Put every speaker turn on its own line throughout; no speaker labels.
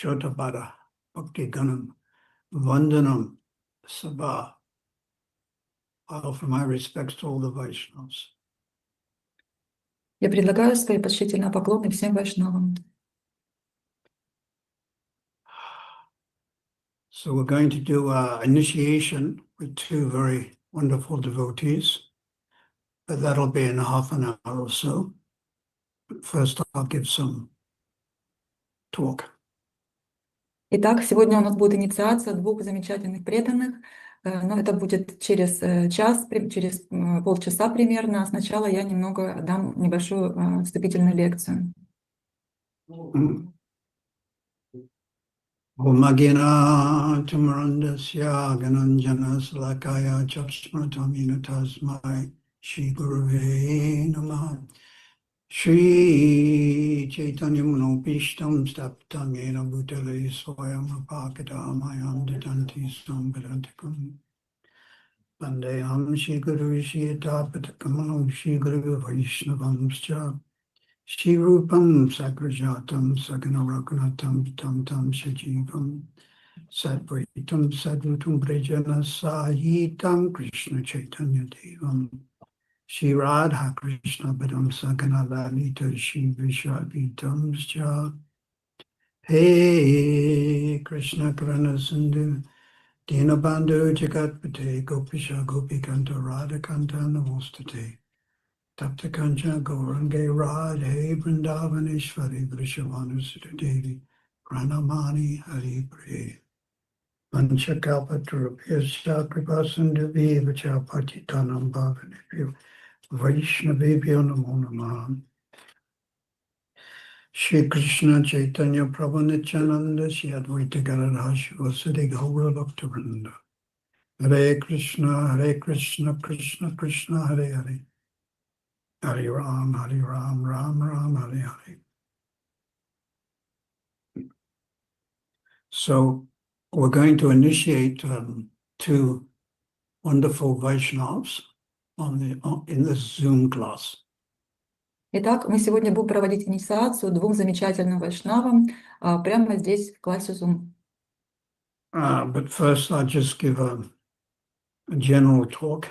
Chotabada Bhakti Ganam Vandanam Sabha. I offer my respects to all the Vaishnavas.
Я предлагаю свои почтительные поклоны всем вайшнавам.
So we're going to do an initiation with two very wonderful devotees, but that'll be in half an hour or so. But first I'll give some talk.
Итак, сегодня у нас будет инициация двух замечательных преданных, но это будет через час, через полчаса примерно. Сначала я немного дам небольшую вступительную лекцию.
Omagina Tamarandasya Gananjana Salakaya Chakshmatamina Tasmai Shri Gurave Namaha Shri Chaitanya Manopishtam Staptam Yena Bhutale Swayam Apakadamayam Didanti Samvedantikam Vandeham Shri Guru Shri Tapatakamanam Shri Guru Vaishnavamscha Shri Rupam Sagrajatam Sagana Raghunatam Tam Tam Shajivam Sadvaitam Sadvutum Brajana Sahitam Krishna Chaitanya Devam Shri Radha Krishna Padam Sagana Lalita Shri Vishwavitam Sja Hey Krishna Karana Sindhu Dinabandhu Jagatpate Gopisha Gopikanta Radhakanta Namostate Tapta Kancha Gaurange Radhe Vrindavaneshwari Vrishavanusita Devi Pranamani Hari Priya Panchakalpatarubhyascha Kripasindhuvi Vachapatitanam Bhavanebhyo Vaishnavebhyo Namo Namaha Shri Krishna Chaitanya Prabhu Nityananda Shri Advaita Gadadhar Shivasadi Gaura Bhaktivinoda Hare Krishna Krishna Krishna Hare Hare Hare Ram, Ram Ram, Hare Hare. So we're going to initiate two wonderful Vaishnavas in this Zoom class.
Итак, мы сегодня будем проводить инициацию двум замечательным вайшнавам прямо здесь, в классе Zoom.
But first I'll just give a general talk.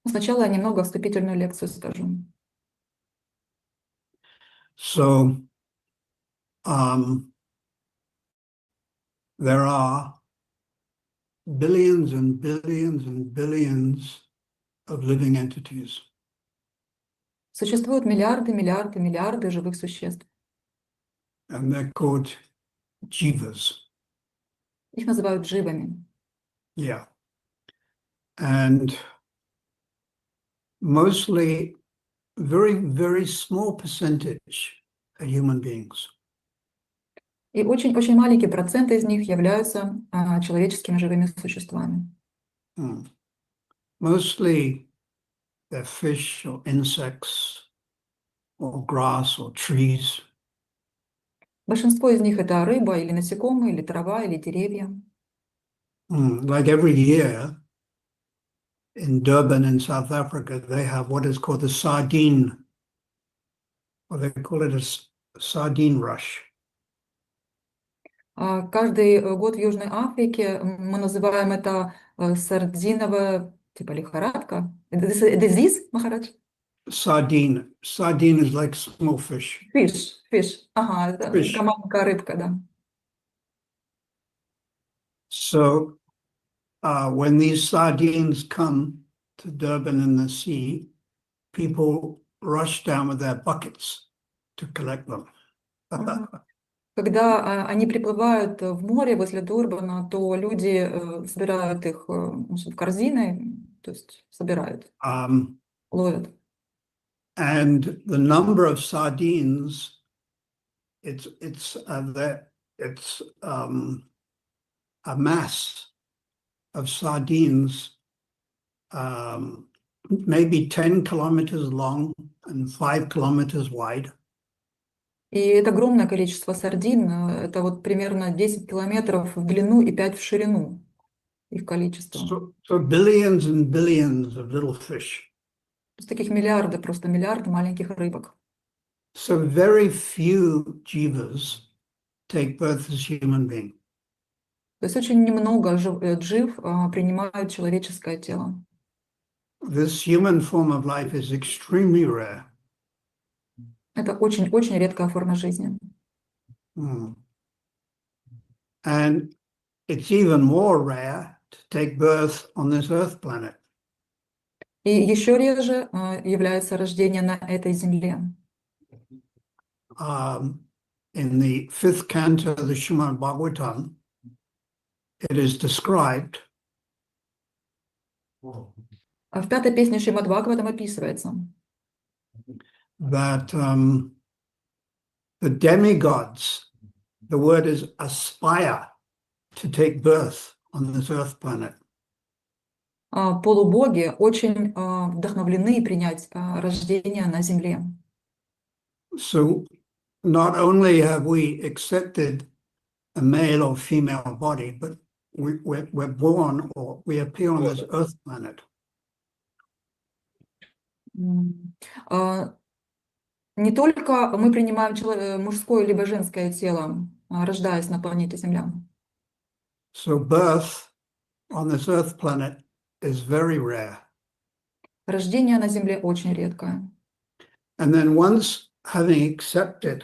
Сначала я немного вступительную лекцию скажу.
So, there are billions and billions and billions of living entities.
Существуют миллиарды живых существ.
And they're called jivas.
Их называют дживами.
Yeah. And mostly very, very small percentage are human beings.
И очень маленький процент из них являются человеческими живыми существами.
Mostly they're fish or insects or grass or trees.
Большинство из них это рыба или насекомые, или трава, или деревья.
Like every year in Durban in South Africa, they have what is called the sardine, or they call it a sardine rush.
Каждый год в Южной Африке мы называем это сардиновая, типа лихорадка. Disease, Махарадж?
Sardine. Sardine is like small fish.
Fish. Ага, это маленькая рыбка, да.
So when these sardines come to Durban in the sea, people rush down with their buckets to collect them.
Когда они приплывают в море возле Дурбана, то люди собирают их в корзины, то есть собирают, ловят.
And the number of sardines, it's a mass of sardines, maybe 10 kilometers long and 5 kilometers wide.
И это огромное количество сардин, это вот примерно 10 километров в длину и 5 в ширину, их количество.
So billions and billions of little fish.
Таких просто миллиарды маленьких рыбок.
So very few jivas take birth as human being.
То есть очень немного джив принимают человеческое тело.
This human form of life is extremely rare.
Это очень-очень редкая форма жизни.
And it's even more rare to take birth on this earth planet.
И еще реже является рождение на этой земле.
In the 5th canto of the Srimad Bhagavatam, it is described
В пятой песне Шримад Бхагаватам описывается,
that the demigods, the word is aspire to take birth on this earth planet.
полубоги очень вдохновлены принять рождение на земле.
So not only have we accepted a male or female body, but we're born or we appear on this earth planet.
Не только мы принимаем мужское либо женское тело, рождаясь на планете Земля.
So birth on this earth planet is very rare.
Рождение на Земле очень редкое.
And then once having accepted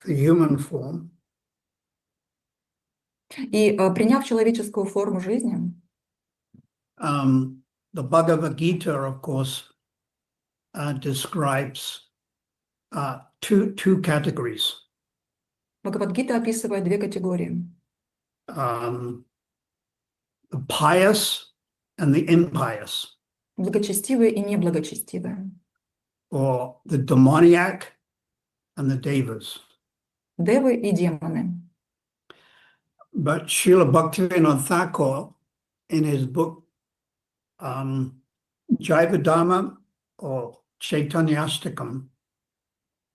the human form,
И приняв человеческую форму жизни,
the Bhagavad Gita, of course, describes two categories.
Бхагавад-гита описывает две категории.
The pious and the impious,
Благочестивые и неблагочестивые.
or the demoniac and the devas.
Девы и демоны.
But Srila Bhaktivinoda Thakur, in his book Jaivadharma or Chaitanyastakam,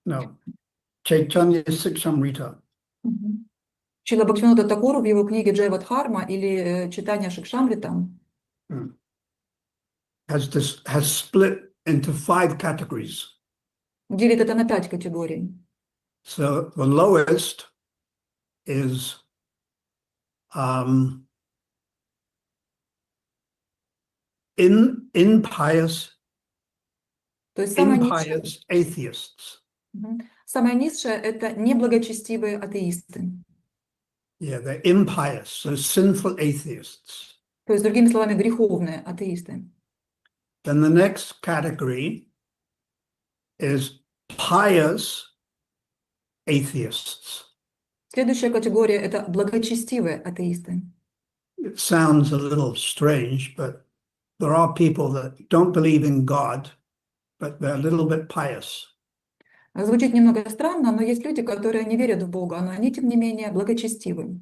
no, Chaitanya Siksamrita,
Шрила Бхактивинода Такуру в его книге Джайвадхарма или Читание Шикшамрита
has split into 5 categories.
делит это на 5 категорий.
So the lowest is impious,
То есть самое
impious atheists.
самое низшее – это неблагочестивые атеисты.
Yeah, they're impious, so sinful atheists.
То есть, другими словами, греховные атеисты.
Then the next category is pious atheists.
Следующая категория – это благочестивые атеисты.
It sounds a little strange, but there are people that don't believe in God, but they're a little bit pious.
Звучит немного странно, но есть люди, которые не верят в Бога, но они, тем не менее, благочестивы.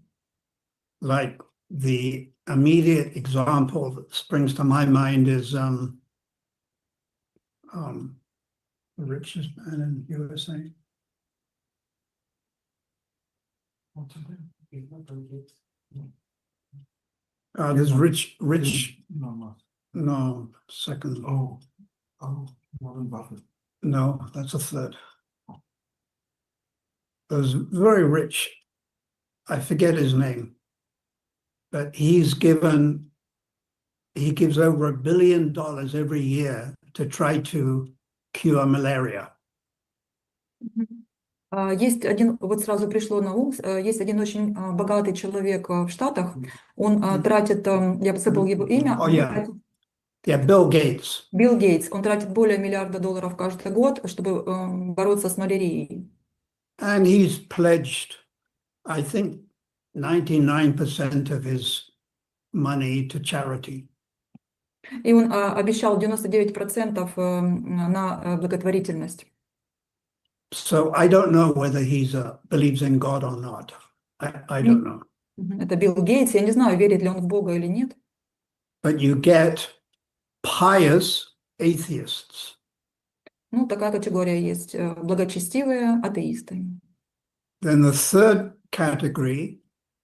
Like the immediate example that springs to my mind is the richest man in USA. This rich. No, second.
Warren Buffett.
No, that's a third. There's very rich. I forget his name, but he gives over $1 billion every year to try to cure malaria.
Есть один, вот сразу пришло на ум, есть один очень богатый человек в Штатах, он тратит, я бы забыл его имя.
Oh, yeah. Yeah, Bill Gates.
Билл Гейтс, он тратит более $1 миллиарда каждый год, чтобы бороться с малярией.
And he's pledged, I think, 99% of his money to charity.
И он обещал 99% на благотворительность.
So I don't know whether he believes in God or not. I don't know.
Это Билл Гейтс, я не знаю, верит ли он в Бога или нет.
But you get pious atheists.
Ну, такая категория есть, благочестивые атеисты.
Then the third category,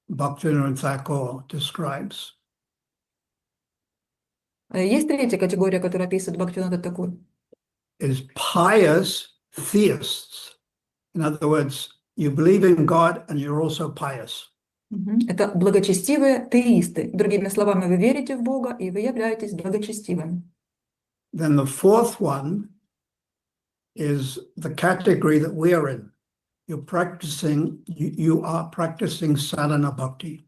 Bhaktivinoda Thakur describes.
Есть третья категория, которую описывает Бхактивинода Такур.
Is pious theists. In other words, you believe in God and you're also pious.
Это благочестивые теисты. Другими словами, вы верите в Бога, и вы являетесь благочестивым.
Then the fourth one is the category that we are in. You are practicing sadhana bhakti.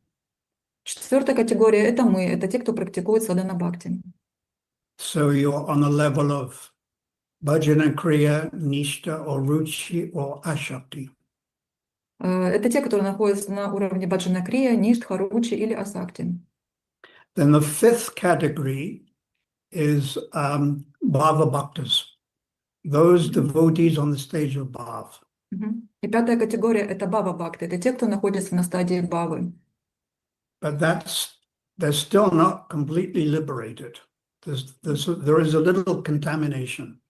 Четвертая категория – это мы, это те, кто практикует садхана бхакти.
So you're on a level of bhajana kriya, nishta, or ruchi, or ashakti.
Это те, которые находятся на уровне баджана крия, ништха, ручи или асакти.
Then the fifth category is bhava bhaktas, those devotees on the stage of bhav.
И пятая категория – это бава бхакти, это те, кто находится на стадии бавы.
But they're still not completely liberated. There is a little contamination.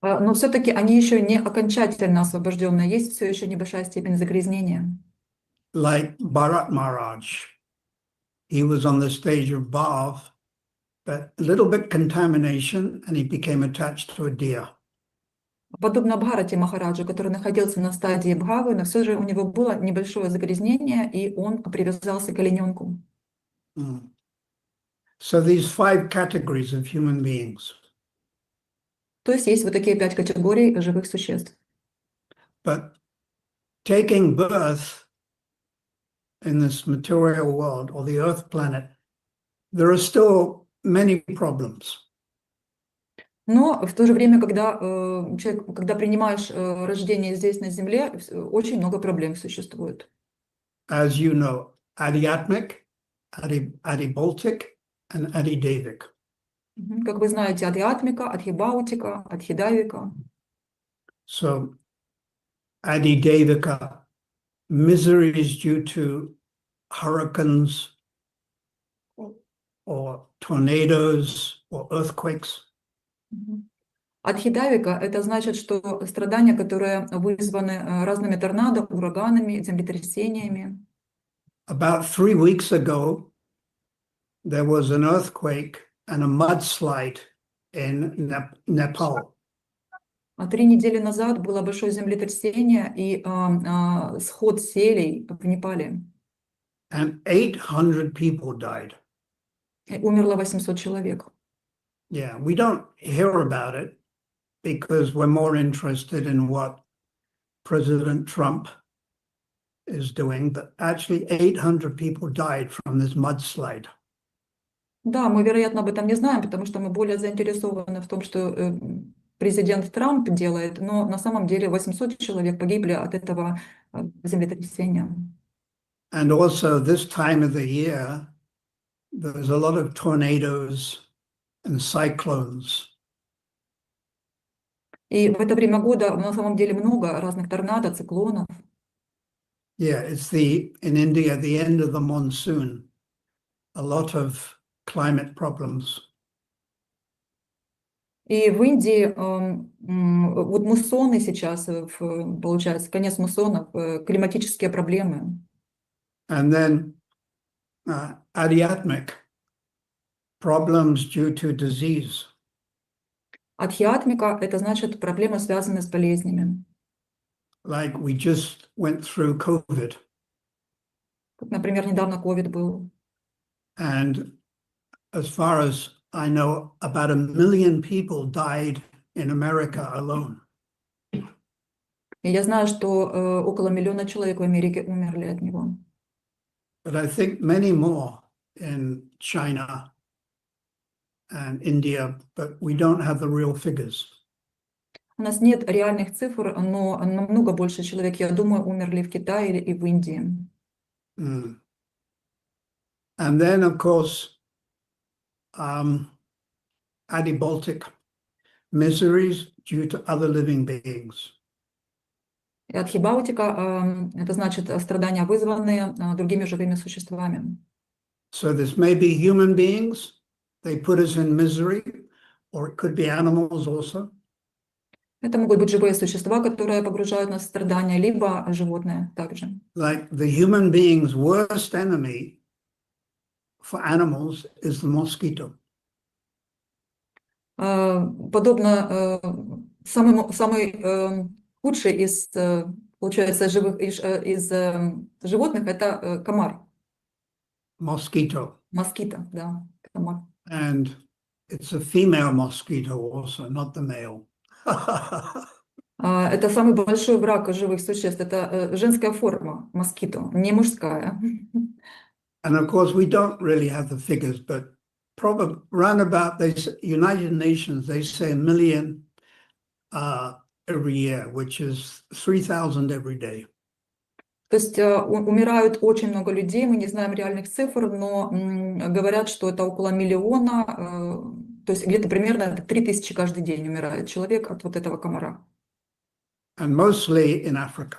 Но все-таки они еще не окончательно освобожденные, есть все еще небольшая степень загрязнения.
Like Bharat Maharaj, he was on the stage of bhav, but a little bit contamination, and he became attached to a deer.
Подобно Бхарати Махараджу, который находился на стадии бхавы, но все же у него было небольшое загрязнение, и он привязался к олененку.
So these 5 categories of human beings.
То есть вот такие 5 категорий живых существ.
But taking birth in this material world or the earth planet, there are still many problems.
Но в то же время, когда принимаешь рождение здесь на Земле, очень много проблем существует.
As you know, Adhyatmic, Adhibaltic, and Adhidevic.
Как вы знаете, адхиатмика, адхибаутика, адхидавика.
So, Adhidevika, miseries due to hurricanes or tornadoes or earthquakes.
Адхидавика – это значит, что страдания, которые вызваны разными торнадо, ураганами, землетрясениями.
About 3 weeks ago, there was an earthquake and a mudslide in Nepal.
3 недели назад было большое землетрясение и сход селей в Непале.
And 800 people died.
И умерло 800 человек.
Yeah, we don't hear about it because we're more interested in what President Trump is doing, but actually 800 people died from this mudslide.
Да, мы, вероятно, об этом не знаем, потому что мы более заинтересованы в том, что президент Трамп делает, но на самом деле 800 человек погибли от этого землетрясения.
And also this time of the year, there's a lot of tornadoes and cyclones.
И в это время года на самом деле много разных торнадо, циклонов.
Yeah, it's in India, the end of the monsoon. A lot of climate problems.
И в Индии вот муссоны сейчас, получается, конец муссонов, климатические проблемы.
And then Adhyatmic, problems due to disease.
Адхиатмика – это значит проблемы, связанные с болезнями.
Like we just went through COVID.
Как, например, недавно ковид был.
And as far as I know, about 1 million people died in America alone.
И я знаю, что около 1 миллиона человек в Америке умерли от него.
But I think many more in China and India, but we don't have the real figures.
У нас нет реальных цифр, но намного больше человек, я думаю, умерли в Китае и в Индии.
And then, of course, Adibaltic, miseries due to other living beings.
И адхибаутика – это значит страдания, вызванные другими живыми существами.
So this may be human beings, they put us in misery, or it could be animals also.
Это могут быть живые существа, которые погружают нас в страдания, либо животные также.
Like the human being's worst enemy for animals is the mosquito.
Подобно самый худший из получается, из животных это комар,
mosquito.
москито, да, комар.
And it's a female mosquito also, not the male.
Это самый большой враг живых существ, это женская форма москито, не мужская.
And of course, we don't really have the figures, but probably round about United Nations, they say 1 million every year, which is 3,000 every day.
То есть умирают очень много людей, мы не знаем реальных цифр, но говорят, что это около 1 миллиона, то есть где-то примерно 3000 каждый день умирает человек от вот этого комара.
And mostly in Africa.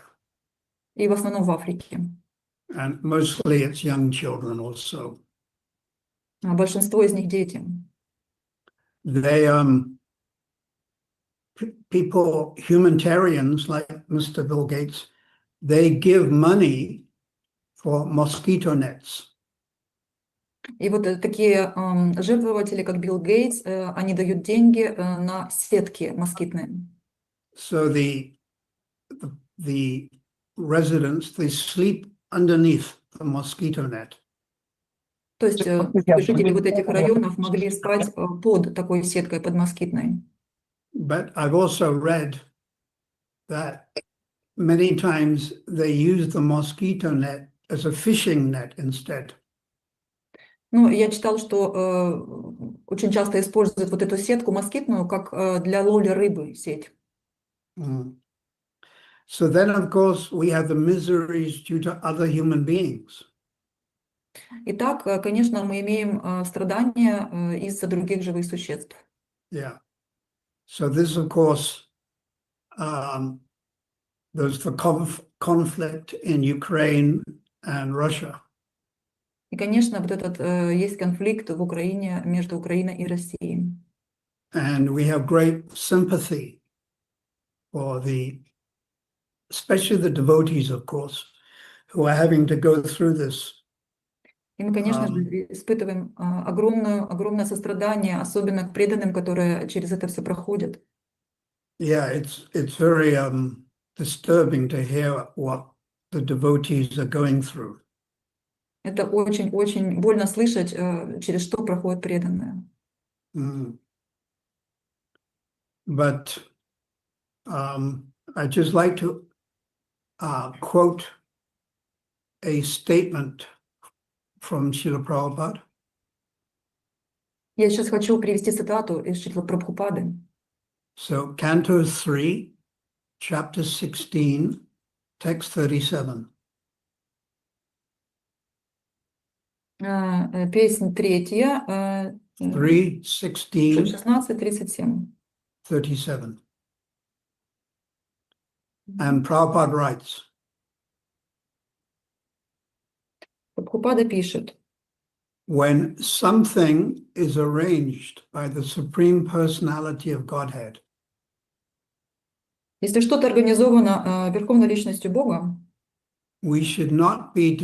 И в основном в Африке.
And mostly it's young children also.
А большинство из них дети.
They, people, humanitarians like Mr. Bill Gates, they give money for mosquito nets.
И вот такие жертвователи, как Билл Гейтс, они дают деньги на сетки москитные.
So the residents, they sleep underneath the mosquito net.
То есть жители вот этих районов могли спать под такой сеткой, под москитной.
But I've also read that many times they use the mosquito net as a fishing net instead.
Ну, я читала, что очень часто используют вот эту сетку москитную как для ловли рыбы, сеть.
So then, of course, we have the miseries due to other human beings.
Итак, конечно, мы имеем страдания из-за других живых существ.
Yeah. So this, of course, there's the conflict in Ukraine and Russia.
И, конечно, вот этот есть конфликт в Украине между Украиной и Россией.
And we have great sympathy for especially the devotees, of course, who are having to go through this.
И мы, конечно же, испытываем огромное сострадание, особенно к преданным, которые через это все проходят.
Yeah, it's very disturbing to hear what the devotees are going through.
Это очень-очень больно слышать, через что проходят преданные.
But I'd just like to quote a statement from Srila Prabhupada.
Я сейчас хочу привести цитату из Шрила Прабхупады.
So, Canto 3, Chapter 16, Text 37.
Песнь третья,
3:16,
16:37.
37. And Prabhupada writes,
Прабхупада пишет:
when something is arranged by the Supreme Personality of Godhead,
если что-то организовано Верховной Личностью Бога,
we should not be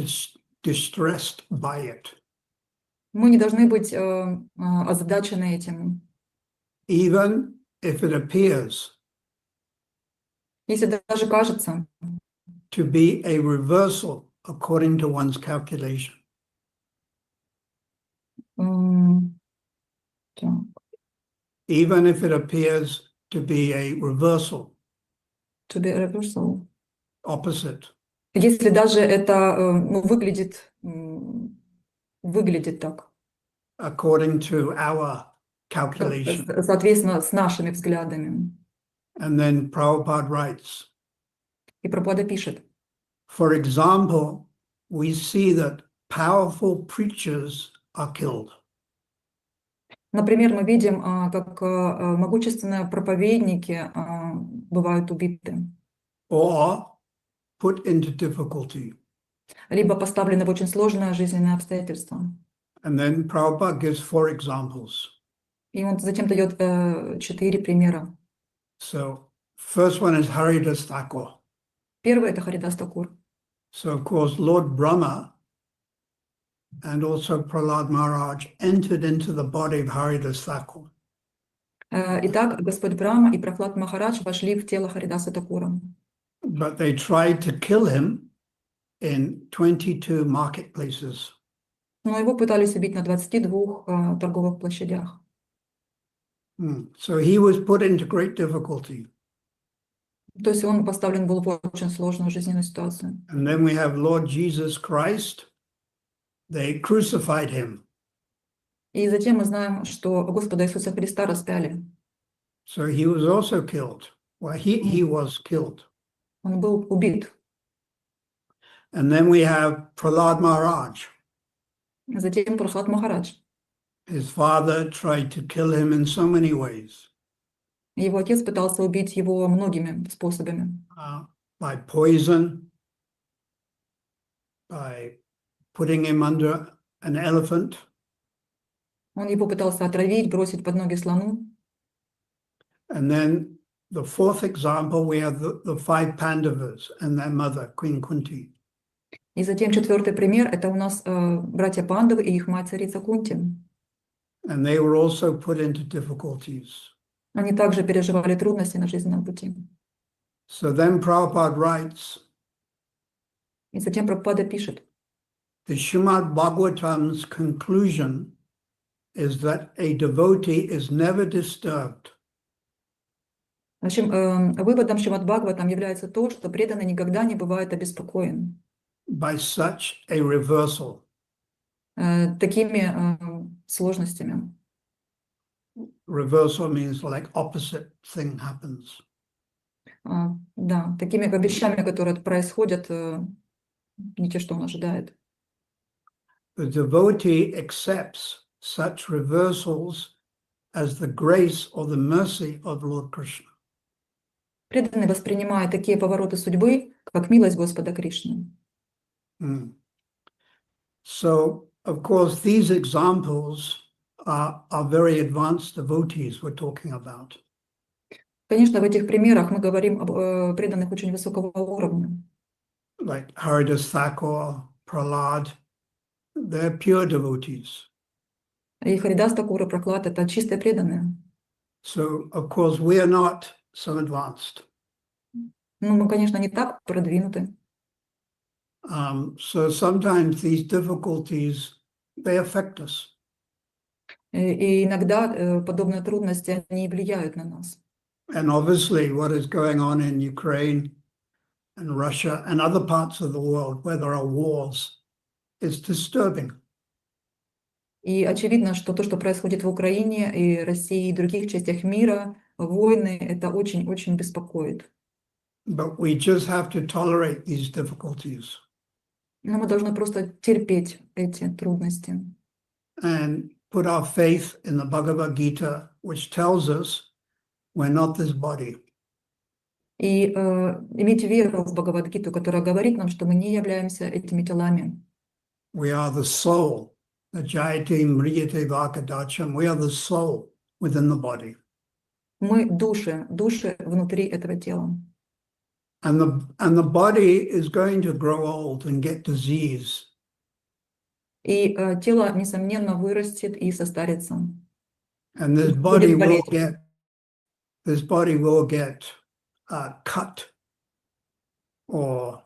distressed by it,
мы не должны быть озадачены этим.
even if it appears
Если даже кажется,
to be a reversal according to one's calculation. Even if it appears to be a reversal,
to be a reversal.
Opposite.
Если даже это выглядит так.
According to our calculation.
Соответственно, с нашими взглядами.
And then Prabhupada writes,
И Прабхупада пишет:
for example, we see that powerful preachers are killed.
Например, мы видим, как могущественные проповедники бывают убиты.
Or put into difficulty.
Либо поставлены в очень сложные жизненные обстоятельства.
And then Prabhupada gives 4 examples.
И он затем дает 4 примера.
So, first one is Haridas Thakur.
Первый — это Харидас Такур.
So, of course, Lord Brahma and also Prahlad Maharaj entered into the body of Haridas Thakur.
Итак, Господь Брахма и Прахлад Махарадж вошли в тело Харидаса Такура.
but they tried to kill him in 22 marketplaces.
Но его пытались убить на 22 торговых площадях.
So he was put into great difficulty.
То есть он поставлен был в очень сложную жизненную ситуацию.
And then we have Lord Jesus Christ. They crucified him.
И затем мы знаем, что Господа Иисуса Христа распяли.
So he was also killed. Well, he was killed.
Он был убит.
And then we have Prahlad Maharaj.
Затем Прахлад Махарадж.
His father tried to kill him in so many ways.
Его отец пытался убить его многими способами.
By poison, by putting him under an elephant.
Он его пытался отравить, бросить под ноги слону.
And then the fourth example, we have the five Pandavas and their mother, Queen Kunti.
И затем четвертый пример – это у нас братья Пандавы и их мать царица Кунти.
And they were also put into difficulties.
Они также переживали трудности на жизненном пути.
So then Prabhupada writes,
И затем Прабхупада пишет,
the Srimad Bhagavatam's conclusion is that a devotee is never disturbed.
в общем, выводом Шримад Бхагаватам является то, что преданный никогда не бывает обеспокоен
By such a reversal.
такими сложностями.
Reversal means like opposite thing happens.
Да, такими вещами, которые происходят, не те, что он ожидает.
The devotee accepts such reversals as the grace or the mercy of Lord Krishna.
Преданный воспринимает такие повороты судьбы, как милость Господа Кришны.
So, of course, these examples are very advanced devotees we're talking about.
Конечно, в этих примерах мы говорим об преданных очень высокого уровня.
Like Haridas Thakur, Prahlad, they're pure devotees.
И Харидас Такур и Прахлад – это чистые преданные.
So, of course, we are not so advanced.
Ну, мы, конечно, не так продвинуты.
So sometimes these difficulties, they affect us.
И иногда подобные трудности, они влияют на нас.
And obviously what is going on in Ukraine and Russia and other parts of the world where there are wars is disturbing.
И очевидно, что то, что происходит в Украине и России и других частях мира, войны, это очень-очень беспокоит.
But we just have to tolerate these difficulties.
Но мы должны просто терпеть эти трудности.
And put our faith in the Bhagavad Gita, which tells us we're not this body.
И иметь веру в Бхагавад-гиту, которая говорит нам, что мы не являемся этими телами.
We are the soul. The Jayate Mriyate Vakadacham. We are the soul within the body.
Мы души внутри этого тела.
And the body is going to grow old and get disease.
И тело, несомненно, вырастет и состарится.
And this body will get cut or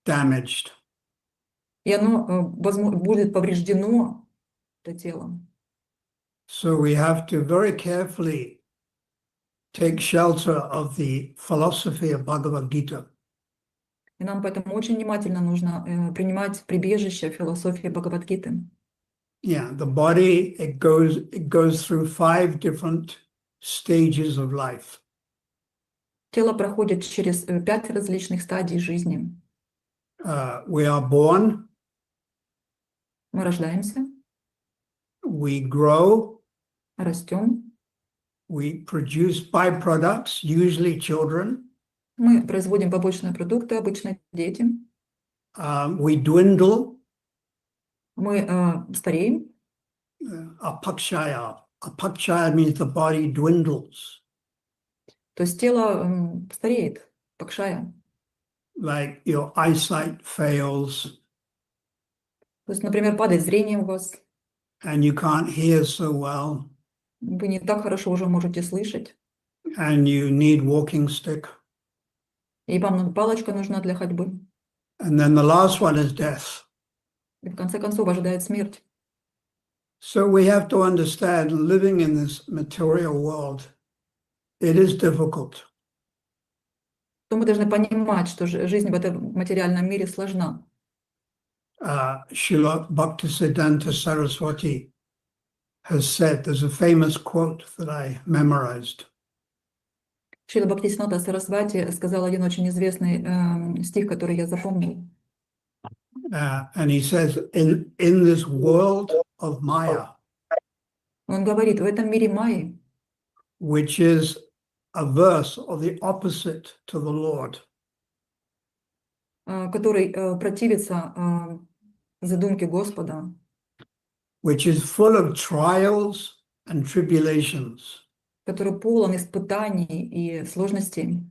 damaged.
И оно будет повреждено, это тело.
So we have to very carefully take shelter of the philosophy of Bhagavad Gita.
И нам поэтому очень внимательно нужно принимать прибежище философии Бхагавад-гиты.
Yeah, the body, it goes through 5 different stages of life.
Тело проходит через 5 различных стадий жизни.
We are born.
Мы рождаемся,
We grow.
растем,
We produce byproducts, usually children.
мы производим побочные продукты, обычно дети.
We dwindle.
Мы стареем.
Apakshaya. Apakshaya means the body dwindles.
То есть тело стареет, пакшая.
Like your eyesight fails.
То есть, например, падает зрение у вас.
And you can't hear so well.
Вы не так хорошо уже можете слышать.
And you need walking stick.
И вам палочка нужна для ходьбы.
And then the last one is death.
И в конце концов ожидает смерть.
So we have to understand living in this material world, it is difficult.
То мы должны понимать, что жизнь в этом материальном мире сложна.
Srila Bhaktisiddhanta Saraswati has said, there's a famous quote that I memorized.
Шрила Бхактисинода Сарасвати сказал один очень известный стих, который я запомнил.
And he says, in this world of Maya,
Он говорит, в этом мире Майи,
which is averse or the opposite to the Lord,
который противится задумке Господа,
which is full of trials and tribulations,
который полон испытаний и сложностей.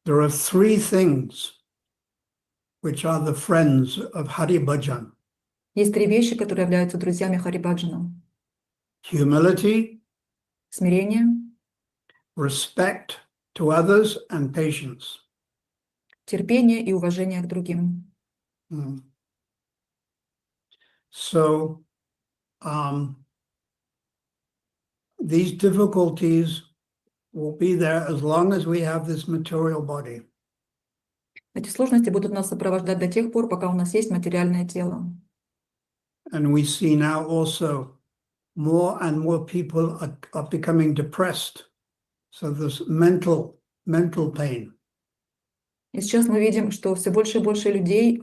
there are three things which are the friends of Hari Bhajan:
Есть три вещи, которые являются друзьями Харибаджана.
humility,
Смирение,
respect to others, and patience.
терпение и уважение к другим.
So these difficulties will be there as long as we have this material body.
Эти сложности будут нас сопровождать до тех пор, пока у нас есть материальное тело.
And we see now also more and more people are becoming depressed. So there's mental pain.
И сейчас мы видим, что все больше и больше людей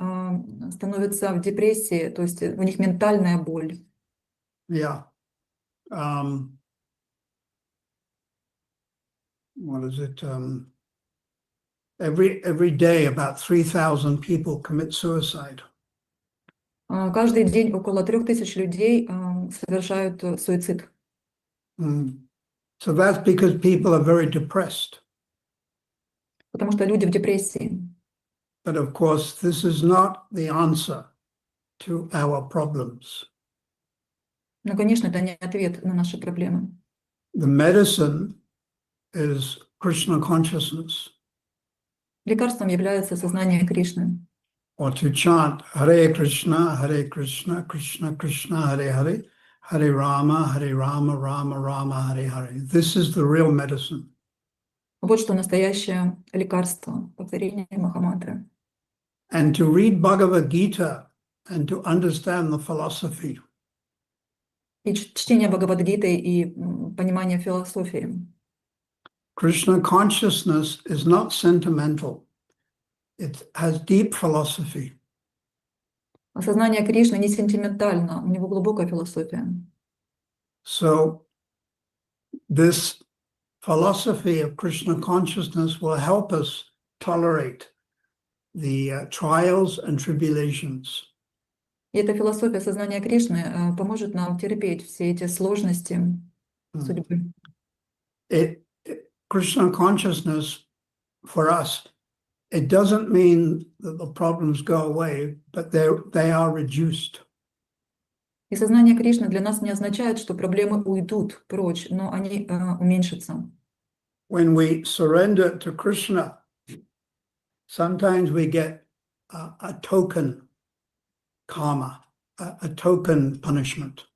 становятся в депрессии, то есть у них ментальная боль.
Yeah. What is it? Every day about 3,000 people commit suicide.
Каждый день около 3000 людей совершают суицид.
So that's because people are very depressed.
Потому что люди в депрессии.
But of course, this is not the answer to our problems.
Но, конечно, это не ответ на наши проблемы.
The medicine is Krishna consciousness.
Лекарством является сознание Кришны.
Or to chant Hare Krishna, Krishna Krishna, Hare Hare, Hare Rama, Rama Rama, Hare Hare. This is the real medicine.
Вот что настоящее лекарство, повторение Махамантры.
And to read Bhagavad Gita and to understand the philosophy.
И чтение Бхагавад-гиты и понимание философии.
Krishna consciousness is not sentimental. It has deep philosophy.
Осознание Кришны не сентиментально, у него глубокая философия.
So this philosophy of Krishna consciousness will help us tolerate the trials and tribulations.
И эта философия сознания Кришны поможет нам терпеть все эти сложности судьбы.
Krishna consciousness for us, it doesn't mean that the problems go away, but they are reduced.
И сознание Кришны для нас не означает, что проблемы уйдут прочь, но они уменьшатся.
When we surrender to Krishna, sometimes we get a token karma, a token punishment.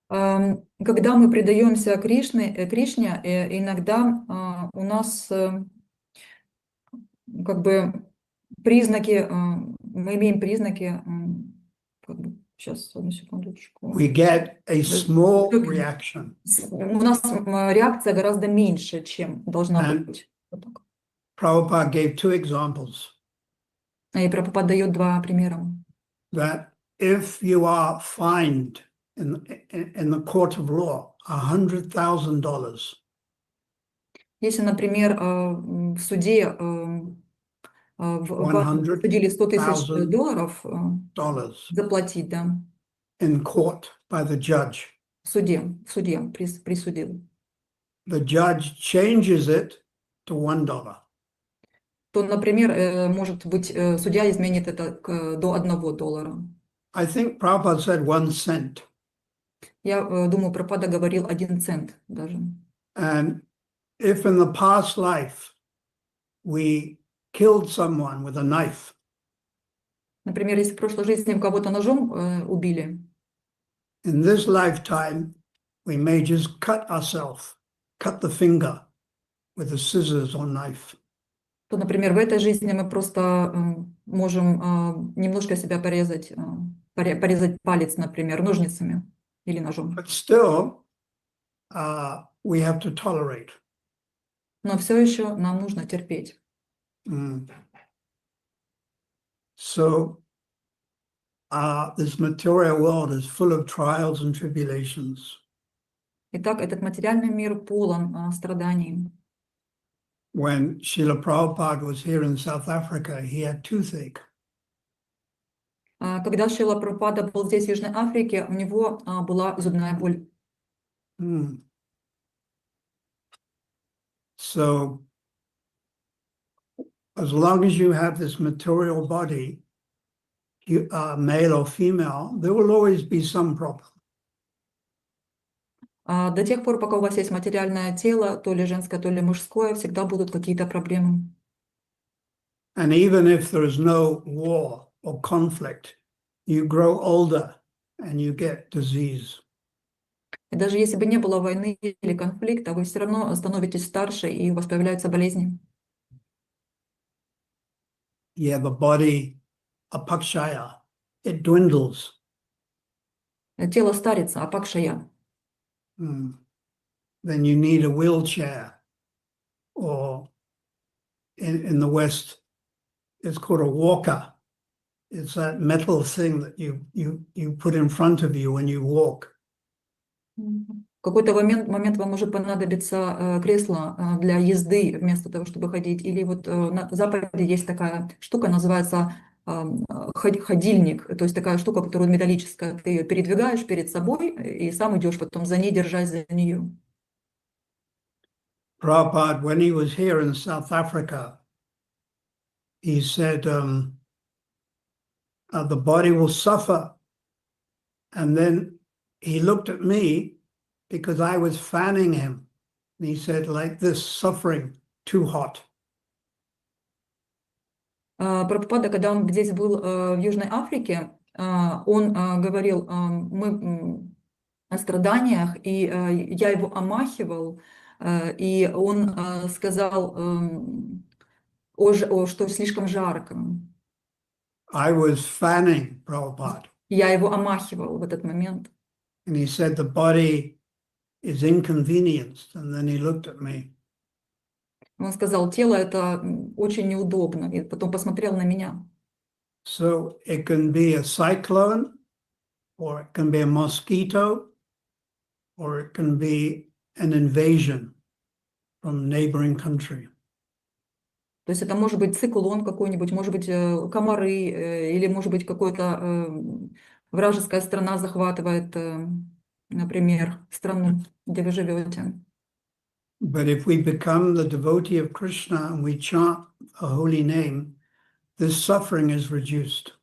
Когда мы предаемся Кришне, иногда у нас как бы признаки, мы имеем признаки, сейчас, одну секундочку.
We get a small reaction.
У нас реакция гораздо меньше, чем должна быть.
Prabhupada gave two examples.
И Прабхупада дает два примера.
That if you are fined in the court of law $100,000.
Если, например, в суде судили $100,000 заплатить, да.
In court by the judge.
Судья присудил.
The judge changes it to $1.
То, например, может быть, судья изменит это до $1.
I think Prabhupada said 1 cent.
Я думаю, Прабхупада говорил 1 цент даже.
And if in the past life we killed someone with a knife,
Например, если в прошлой жизни у кого-то ножом убили,
in this lifetime, we may just cut ourselves, cut the finger with a scissors or knife.
то, например, в этой жизни мы просто можем немножко себя порезать, порезать палец, например, ножницами или ножом.
But still, we have to tolerate.
Но все еще нам нужно терпеть.
So, this material world is full of trials and tribulations.
Итак, этот материальный мир полон страданий.
When Srila Prabhupada was here in South Africa, he had toothache.
Когда Шрила Прабхупада был здесь, в Южной Африке, у него была зубная боль.
So, as long as you have this material body, male or female, there will always be some problem.
До тех пор, пока у вас есть материальное тело, то ли женское, то ли мужское, всегда будут какие-то проблемы.
And even if there is no war or conflict, you grow older and you get disease.
И даже если бы не было войны или конфликта, вы все равно становитесь старше, и у вас появляются болезни.
You have a body, apakshaya, it dwindles.
Тело старится, апакшая.
Then you need a wheelchair, or in the West, it's called a walker. It's that metal thing that you put in front of you when you walk.
В какой-то момент вам может понадобиться кресло для езды вместо того, чтобы ходить. Или вот на Западе есть такая штука, называется ходильник. То есть такая штука, которая металлическая. Ты ее передвигаешь перед собой и сам идешь потом за ней, держась за нее.
Prabhupada, when he was here in South Africa, he said the body will suffer. And then he looked at me because I was fanning him. And he said, like this, suffering, too hot.
Прабхупада, когда он здесь был в Южной Африке, он говорил мы о страданиях, и я его омахивал, и он сказал, что слишком жарко.
I was fanning Prabhupada.
Я его омахивал в этот момент.
And he said the body is inconvenienced. And then he looked at me.
Он сказал, тело это очень неудобно, и потом посмотрел на меня.
So it can be a cyclone, or it can be a mosquito, or it can be an invasion from neighboring country.
То есть это может быть циклон какой-нибудь, может быть комары, или может быть какая-то вражеская страна захватывает, например, страну, где вы живете.
But if we become the devotee of Krishna and we chant a holy name, this suffering is reduced.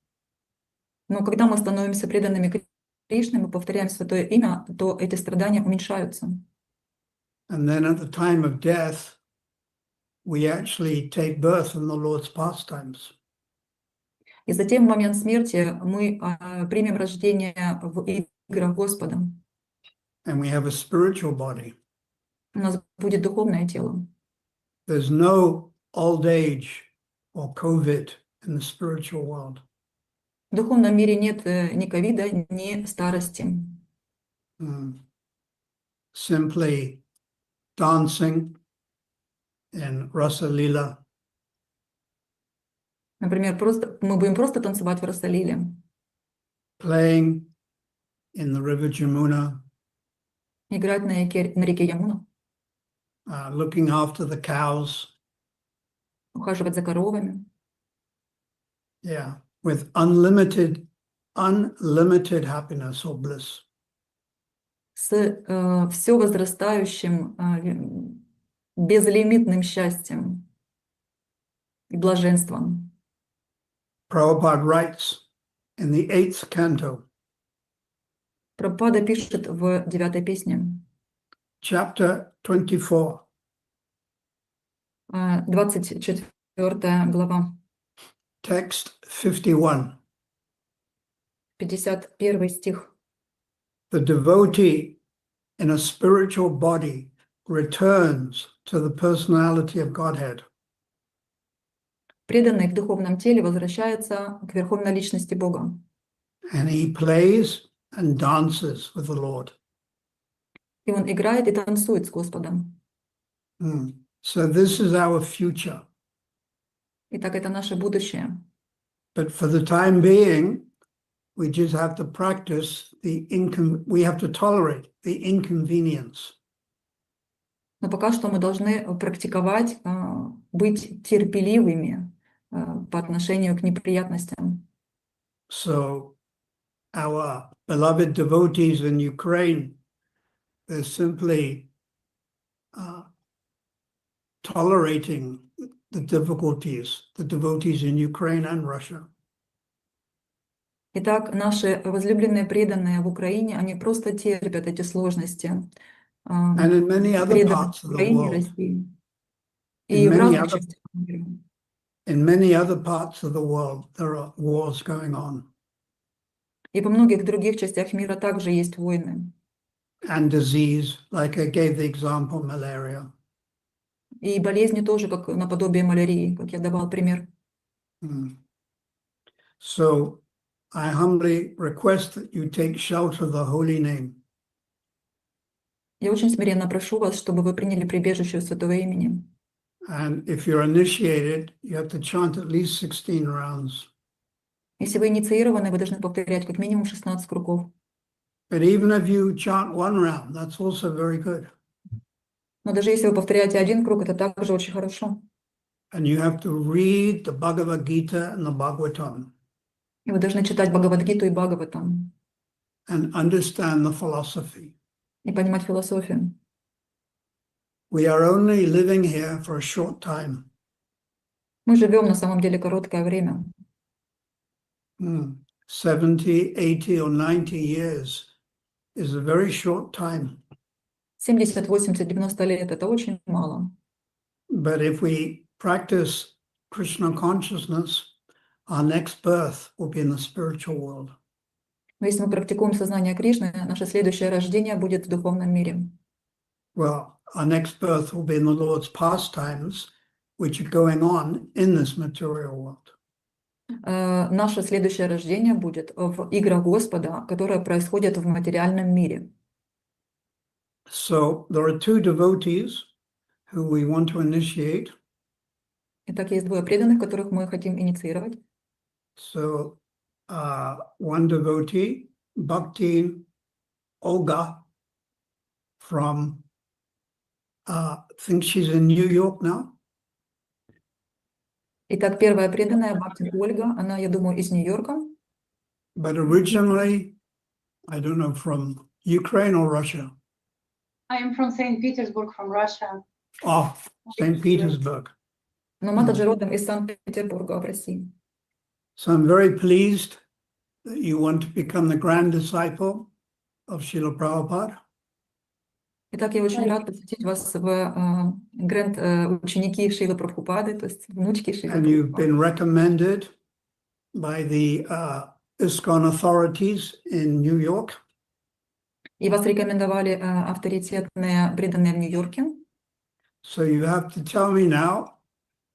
Но когда мы становимся преданными Кришне, мы повторяем святое имя, то эти страдания уменьшаются.
And then at the time of death, we actually take birth in the Lord's pastimes.
И затем в момент смерти мы примем рождение в играх Господа.
And we have a spiritual body.
У нас будет духовное тело.
There's no old age or COVID in the spiritual world.
В духовном мире нет ни ковида, ни старости.
Simply dancing in Rasa Lila.
Например, мы будем просто танцевать в Расалиле.
Playing in the river Jamuna.
Играть на реке Ямуна.
Looking after the cows.
Ухаживать за коровами.
Yeah, with unlimited happiness or bliss.
С все возрастающим, безлимитным счастьем и блаженством.
Prabhupada writes in the 8th canto.
Прабхупада пишет в 9-й песне.
Chapter 24.
24 4 глава,
Text 51.
51 стих.
The devotee in a spiritual body returns to the personality of Godhead.
Преданный в духовном теле возвращается к верховной личности Бога.
And he plays and dances with the Lord.
И он играет и танцует с Господом.
So this is our future.
Итак, это наше будущее.
But for the time being, we just have to practice we have to tolerate the inconvenience.
Но пока что мы должны практиковать, быть терпеливыми по отношению к неприятностям.
So our beloved devotees in Ukraine, they're simply tolerating the devotees in Ukraine and Russia.
Итак, наши возлюбленные преданные в Украине, они просто терпят эти сложности.
And in many other
Преданные
parts
в
of the
Украине,
world.
России. И в разных частях мира.
In many other parts of the world, there are wars going on.
И во многих других частях мира также есть войны.
And disease, like I gave the example, malaria.
И болезни тоже, как наподобие малярии, как я давал пример.
So I humbly request that you take shelter of the holy name.
Я очень смиренно прошу вас, чтобы вы приняли прибежище святого имени.
And if you're initiated, you have to chant at least 16 rounds.
Если вы инициированы, вы должны повторять как минимум 16 кругов.
But even if you chant one round, that's also very good.
Но даже если вы повторяете один круг, это также очень хорошо.
And you have to read the Bhagavad Gita and the Bhagavatam.
И вы должны читать Бхагавад-гиту и Бхагаватам.
And understand the philosophy.
И понимать философию.
We are only living here for a short time.
Мы живем на самом деле короткое время.
70, 80 or 90 years is a very short time.
70, 80, 90 лет – это очень мало.
But if we practice Krishna consciousness, our next birth will be in the spiritual world.
Но если мы практикуем сознание Кришны, наше следующее рождение будет в духовном мире.
Well, our next birth will be in the Lord's pastimes, which are going on in this material world.
Наше следующее рождение будет в играх Господа, которые происходят в материальном мире.
So there are two devotees who we want to initiate.
Итак, есть двое преданных, которых мы хотим инициировать.
So one devotee, Bhakti Olga, from I think she's in New York now.
Итак, первая преданная Бхакти Ольга, она, я думаю, из Нью-Йорка.
But originally, I don't know, from Ukraine or Russia.
I am from St. Petersburg, from Russia.
Oh, St. Petersburg.
Но Матаджи родом из Санкт-Петербурга, в России.
So I'm very pleased that you want to become the grand disciple of Srila Prabhupada.
Итак, я очень рад посвятить вас в ученики Шрилы Прабхупады, то есть внучки Шрилы
And you've
Прабхупады.
been recommended by the ISKCON authorities in New York.
И вас рекомендовали авторитетные преданные в Нью-Йорке.
So you have to tell me now,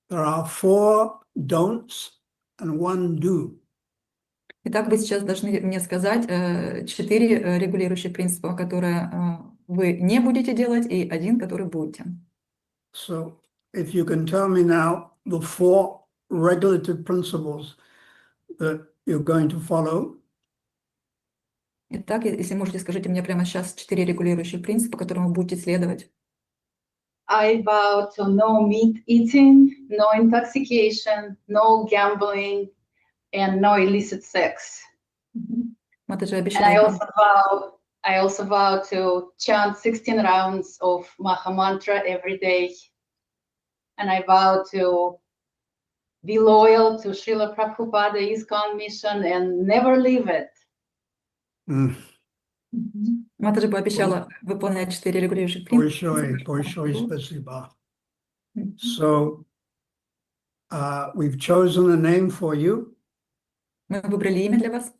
there are 4 don'ts and 1 do.
Итак, вы сейчас должны мне сказать 4 регулирующих принципа, которые вы не будете делать, и 1, который будете.
So if you can tell me now the 4 regulative principles that you're going to follow.
Итак, если можете, скажите мне прямо сейчас 4 регулирующих принципа, которым вы будете следовать.
I vow to no meat eating, no intoxication, no gambling, and no illicit sex.
Матаджи
And
обещает.
I also vow to chant 16 rounds of Maha Mantra every day. And I vow to be loyal to Srila Prabhupada ISKCON mission and never leave it.
Матаджи пообещала выполнять 4 регулирующих принципа.
Большое спасибо. So we've chosen a name for you.
Мы выбрали имя для вас.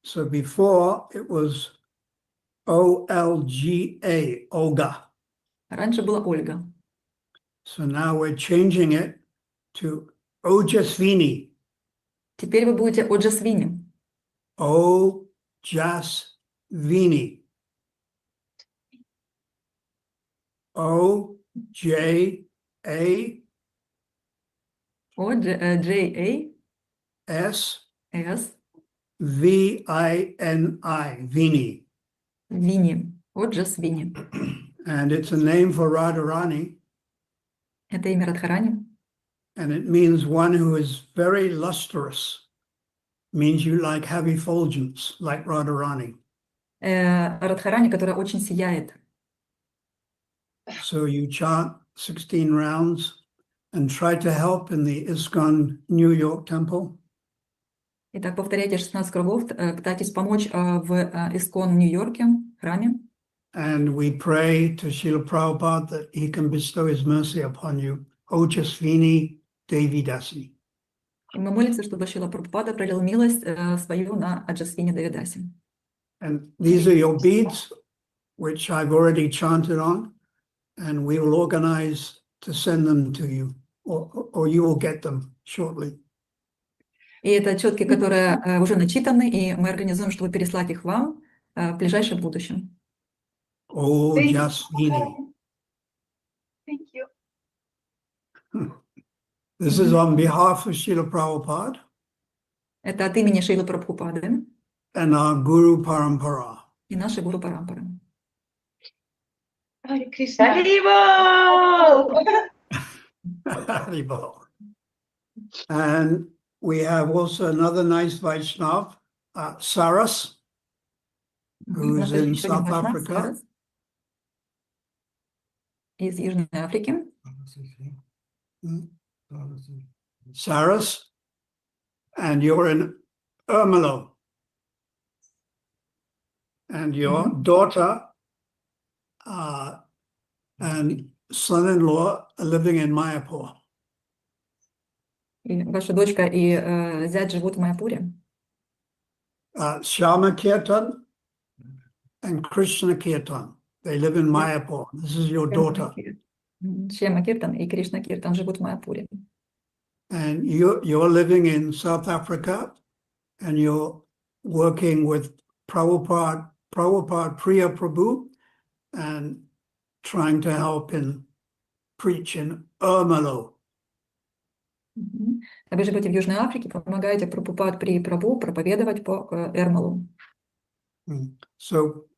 So before it was Olga, Olga.
Раньше была Ольга.
So now we're changing it to Ojasvini.
Теперь вы будете Оджасвини.
Ojasvini. O-J-A-S-V-I-N-I.
О-Дж-А-С.
Vini.
Вини. Оджасвини.
And it's a name for Radharani.
Это имя Радхарани.
And it means one who is very lustrous. Means you like have effulgence, like Radharani.
Радхарани, которая очень сияет.
So you chant 16 rounds and try to help in the ISKCON New York temple.
Итак, повторяйте 16 кругов, пытайтесь помочь в ИСККОН в Нью-Йорке, храме.
And we pray to Srila Prabhupada that he can bestow his mercy upon you. Ojasvini Devi Dasi.
И мы молимся, чтобы Шрила Прабхупада пролил милость свою на Аджасвини Девидаси.
And these are your beads, which I've already chanted on, and we will organize to send them to you, or you will get them shortly.
И это четки, которые уже начитаны, и мы организуем, чтобы переслать их вам в ближайшем будущем.
Ojasvini.
Thank you.
This is on behalf of Srila Prabhupada
Это от имени Шрилы Прабхупады
and our Guru Parampara.
и нашей Гуру Парампары.
Hare Krishna.
Haribol. And we have also another nice Vaishnav, Saras, who's in South Africa.
Из Южной Африки.
Saras, and you're in Ermelo. And your daughter and son-in-law are living in Mayapur.
И ваша дочка и зять живут в Майяпуре.
Shama Kirtan and Krishna Kirtan. They live in Mayapur. This is your daughter.
Шьяма Киртан и Кришна Киртан живут в Майяпуре.
And you're living in South Africa, and you're working with Prabhupada Priya Prabhu, and trying to help in preach in Ermelo.
А вы живете в Южной Африке, помогаете Прабхупад Прия Прабху проповедовать по Эрмалу.
So,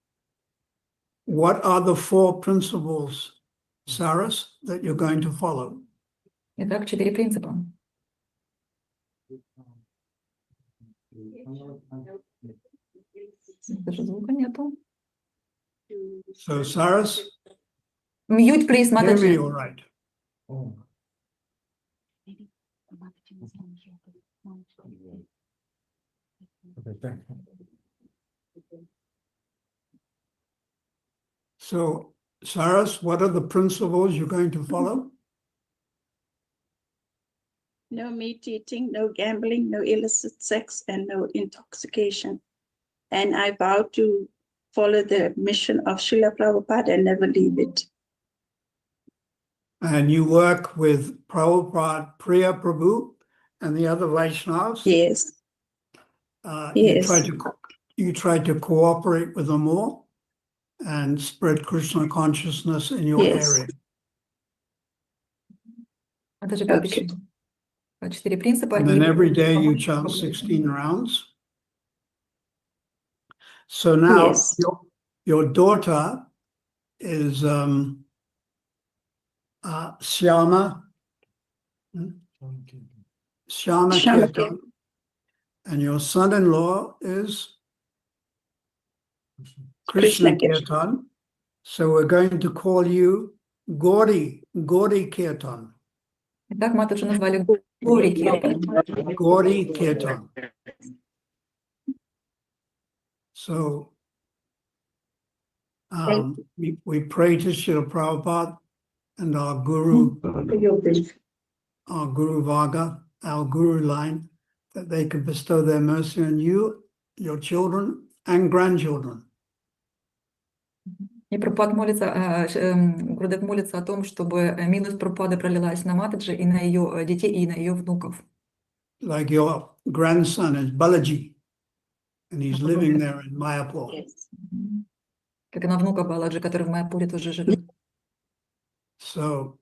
what are the 4 principles, Saras, that you're going to follow?
Итак, 4 принципа. Даже звука нету.
So, Saras,
Mute, please,
hear me
Mataji.
all right. So, Saras, what are the principles you're going to follow?
No meat eating, no gambling, no illicit sex, and no intoxication. And I vow to follow the mission of Srila Prabhupada and never leave it.
And you work with Prabhupada Priya Prabhu and the other Vaishnavas?
Yes.
You try to cooperate with them all and spread Krishna consciousness in your
Yes.
area.
Это же как 4 принципа.
And then every day you chant 16 rounds. So now
Yes.
your daughter is Shyama
Shyama
Kirtan, and your son-in-law is Krishna Kirtan. So we're going to call you Gauri Kirtan.
Итак, матушку назвали Гори Киртан.
Gauri Kirtan. So we pray to Srila Prabhupada and our Guru our Guru Varga, our Guru line, that they could bestow their mercy on you, your children, and grandchildren.
И Прабхупад молится, Гурудев молится о том, чтобы милость Прабхупады пролилась на Матаджи и на ее детей, и на ее внуков.
Like your grandson is Balaji, and he's living there in Mayapur.
Yes.
Как и на внука Баладжи, который в Майяпуре тоже живет.
So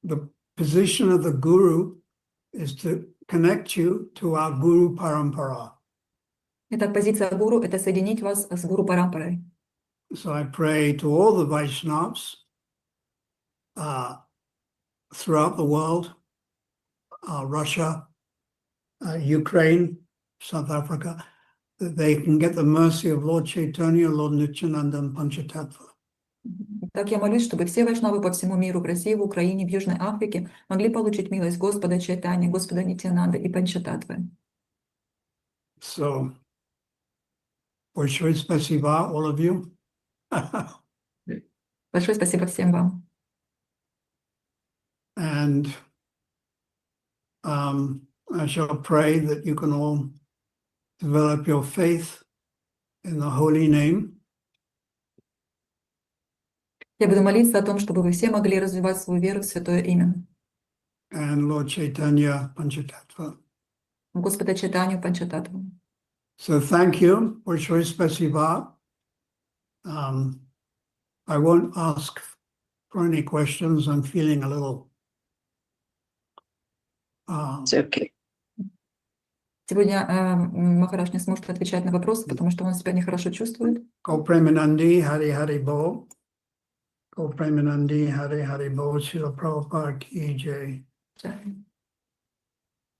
the position of the Guru is to connect you to our Guru Parampara.
Итак, позиция гуру – это соединить вас с гуру Парампарой.
So I pray to all the Vaishnavas throughout the world, Russia, Ukraine, South Africa, that they can get the mercy of Lord Chaitanya, Lord Nityananda, and Panchatattva.
Так я молюсь, чтобы все вайшнавы по всему миру, в России, в Украине, в Южной Африке могли получить милость Господа Чайтани, Господа Нитьянанды и Панчататтвы.
So, большое спасибо, all of you.
Большое спасибо всем вам.
And I shall pray that you can all develop your faith in the holy name.
Я буду молиться о том, чтобы вы все могли развивать свою веру в святое имя.
And Lord Chaitanya Panchatattva.
Господа Чайтанью Панчататтву.
So thank you, большое спасибо. I won't ask for any questions. I'm feeling a little.
It's okay.
Сегодня Махарадж не сможет отвечать на вопросы, потому что он себя нехорошо чувствует.
Go Premanandi, Hari Hari Bo. Go Premanandi, Hari Hari Bo. Srila Prabhupada ki jai.